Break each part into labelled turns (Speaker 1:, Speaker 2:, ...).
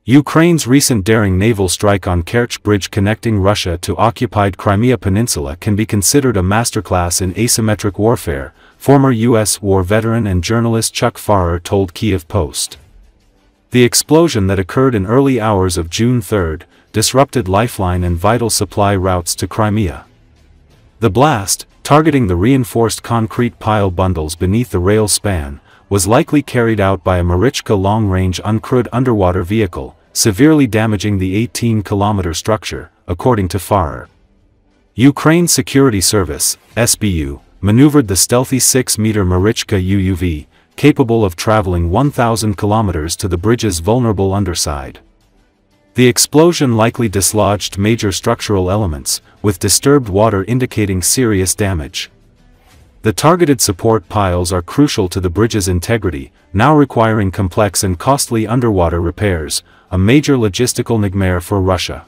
Speaker 1: Ukraine's recent daring naval strike on Kerch Bridge connecting Russia to occupied Crimea Peninsula can be considered a masterclass in asymmetric warfare, former U.S. war veteran and journalist Chuck Pfarrer told Kiev Post. The explosion that occurred in early hours of June 3 disrupted lifeline and vital supply routes to Crimea. The blast, targeting the reinforced concrete pile bundles beneath the rail span, was likely carried out by a Marichka long-range uncrewed underwater vehicle, severely damaging the 18-kilometer structure, according to Pfarrer. Ukraine's Security Service, SBU, maneuvered the stealthy 6-meter Marichka UUV, capable of traveling 1,000 kilometers to the bridge's vulnerable underside. The explosion likely dislodged major structural elements, with disturbed water indicating serious damage. The targeted support piles are crucial to the bridge's integrity, now requiring complex and costly underwater repairs, a major logistical nigmare for Russia.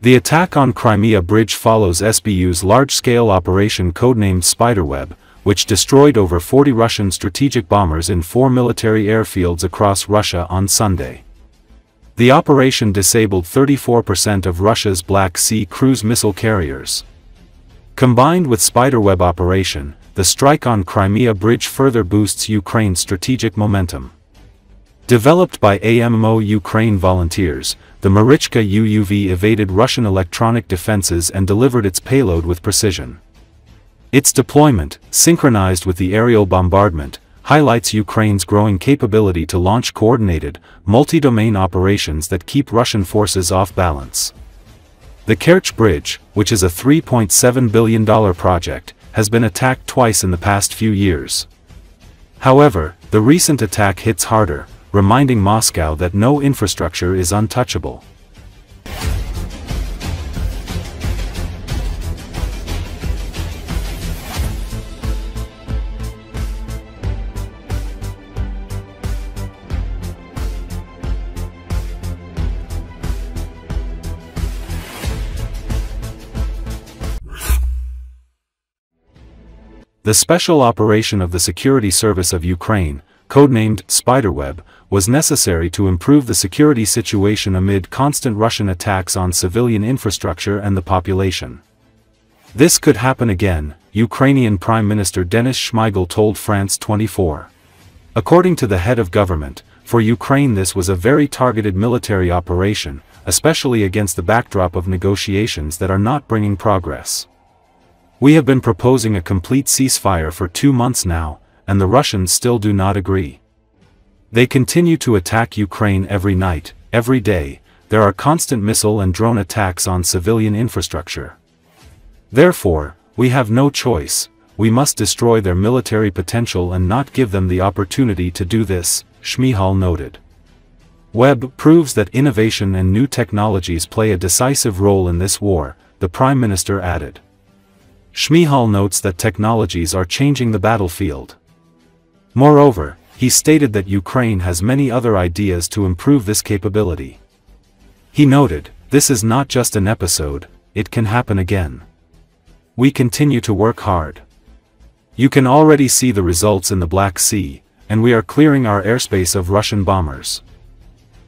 Speaker 1: The attack on Crimea Bridge follows SBU's large-scale operation codenamed Spiderweb, which destroyed over 40 Russian strategic bombers in 4 military airfields across Russia on Sunday. The operation disabled 34% of Russia's Black Sea cruise missile carriers. Combined with Spiderweb operation, the strike on Crimea Bridge further boosts Ukraine's strategic momentum. Developed by AMO Ukraine volunteers, the Marichka UUV evaded Russian electronic defenses and delivered its payload with precision. Its deployment, synchronized with the aerial bombardment, highlights Ukraine's growing capability to launch coordinated, multi-domain operations that keep Russian forces off balance. The Kerch Bridge, which is a $3.7 billion project, has been attacked twice in the past few years. However, the recent attack hits harder, reminding Moscow that no infrastructure is untouchable. The special operation of the Security Service of Ukraine, codenamed Spiderweb, was necessary to improve the security situation amid constant Russian attacks on civilian infrastructure and the population. This could happen again, Ukrainian Prime Minister Denis Shmyhal told France 24. According to the head of government, for Ukraine this was a very targeted military operation, especially against the backdrop of negotiations that are not bringing progress. We have been proposing a complete ceasefire for 2 months now, and the Russians still do not agree. They continue to attack Ukraine every night, every day. There are constant missile and drone attacks on civilian infrastructure. Therefore, we have no choice, we must destroy their military potential and not give them the opportunity to do this, Shmyhal noted. Webb proves that innovation and new technologies play a decisive role in this war, the Prime Minister added. Shmyhal notes that technologies are changing the battlefield. Moreover, he stated that Ukraine has many other ideas to improve this capability. He noted, "This is not just an episode, it can happen again. We continue to work hard. You can already see the results in the Black Sea, and we are clearing our airspace of Russian bombers."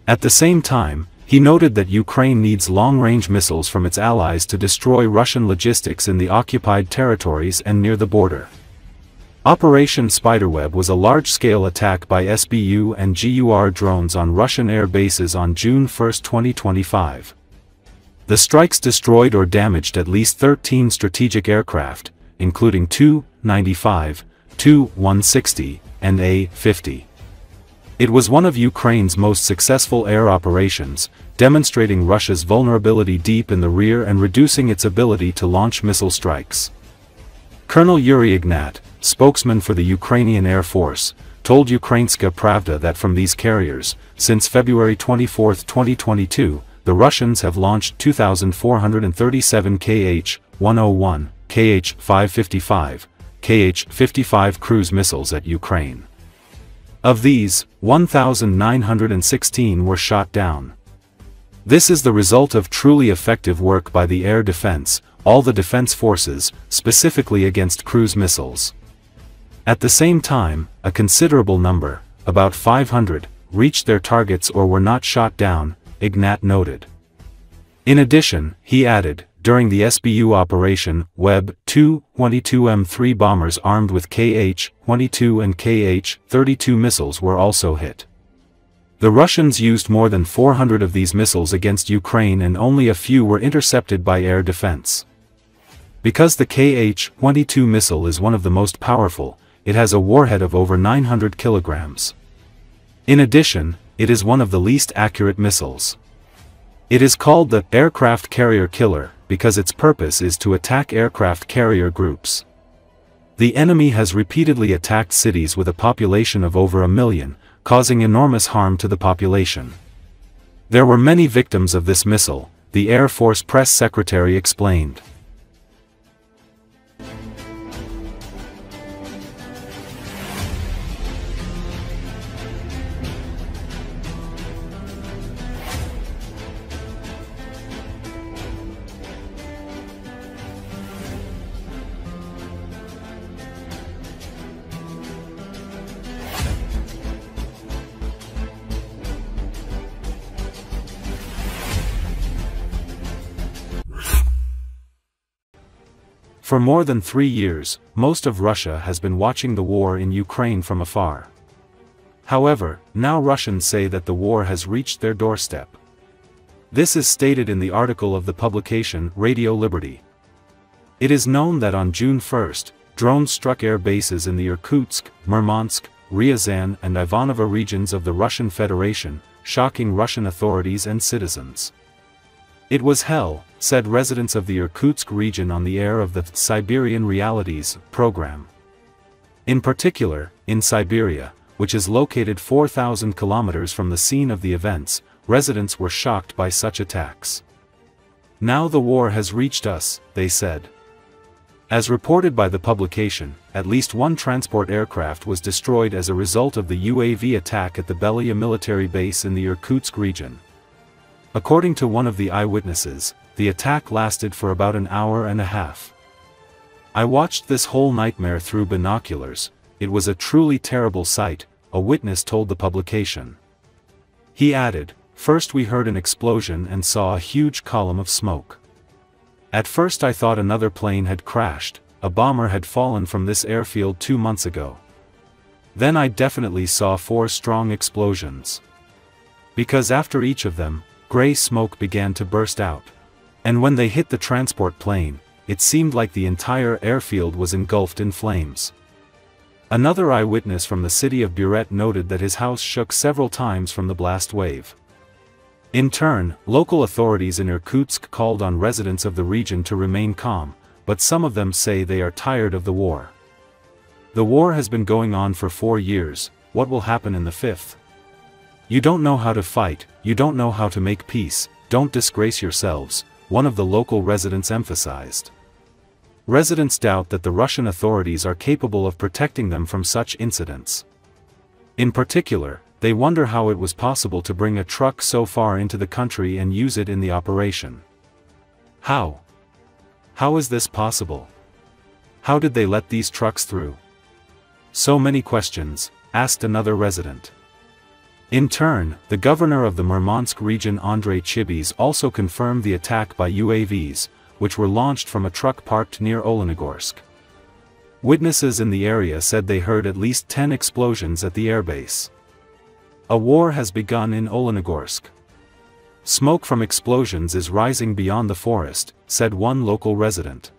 Speaker 1: At the same time, he noted that Ukraine needs long-range missiles from its allies to destroy Russian logistics in the occupied territories and near the border. Operation Spiderweb was a large-scale attack by SBU and GUR drones on Russian air bases on June 1, 2025. The strikes destroyed or damaged at least 13 strategic aircraft, including Tu-95, Tu-160, and A-50. It was one of Ukraine's most successful air operations, demonstrating Russia's vulnerability deep in the rear and reducing its ability to launch missile strikes. Colonel Yuri Ignat, spokesman for the Ukrainian Air Force, told Ukrainska Pravda that from these carriers, since February 24, 2022, the Russians have launched 2,437 Kh-101, Kh-555, Kh-55 cruise missiles at Ukraine. Of these, 1,916 were shot down. This is the result of truly effective work by the air defense, all the defense forces, specifically against cruise missiles. At the same time, a considerable number, about 500, reached their targets or were not shot down, Ignat noted. In addition, he added, during the SBU operation, Web 2-22M3 bombers armed with Kh-22 and Kh-32 missiles were also hit. The Russians used more than 400 of these missiles against Ukraine and only a few were intercepted by air defense. Because the Kh-22 missile is one of the most powerful, it has a warhead of over 900 kilograms. In addition, it is one of the least accurate missiles. It is called the aircraft carrier killer because its purpose is to attack aircraft carrier groups. The enemy has repeatedly attacked cities with a population of over 1 million, causing enormous harm to the population. There were many victims of this missile, the Air Force press secretary explained. For more than 3 years, most of Russia has been watching the war in Ukraine from afar. However, now Russians say that the war has reached their doorstep. This is stated in the article of the publication Radio Liberty. It is known that on June 1, drones struck air bases in the Irkutsk, Murmansk, Ryazan and Ivanova regions of the Russian Federation, shocking Russian authorities and citizens. It was hell, said residents of the Irkutsk region on the air of the Siberian Realities program. In particular, in Siberia, which is located 4,000 kilometers from the scene of the events, residents were shocked by such attacks. Now the war has reached us, they said. As reported by the publication, at least one transport aircraft was destroyed as a result of the UAV attack at the Belia military base in the Irkutsk region. According to one of the eyewitnesses, the attack lasted for about an hour and a half. I watched this whole nightmare through binoculars. It was a truly terrible sight, a witness told the publication. He added, first we heard an explosion and saw a huge column of smoke. At first I thought another plane had crashed, a bomber had fallen from this airfield 2 months ago. Then I definitely saw 4 strong explosions. Because after each of them, gray smoke began to burst out. And when they hit the transport plane, it seemed like the entire airfield was engulfed in flames. Another eyewitness from the city of Buret noted that his house shook several times from the blast wave. In turn, local authorities in Irkutsk called on residents of the region to remain calm, but some of them say they are tired of the war. The war has been going on for 4 years, what will happen in the 5th? You don't know how to fight, you don't know how to make peace, don't disgrace yourselves, one of the local residents emphasized. Residents doubt that the Russian authorities are capable of protecting them from such incidents. In particular, they wonder how it was possible to bring a truck so far into the country and use it in the operation. How? How is this possible? How did they let these trucks through? So many questions, asked another resident. In turn, the governor of the Murmansk region Andrei Chibis also confirmed the attack by UAVs, which were launched from a truck parked near Olenogorsk. Witnesses in the area said they heard at least 10 explosions at the airbase. A war has begun in Olenogorsk. Smoke from explosions is rising beyond the forest, said one local resident.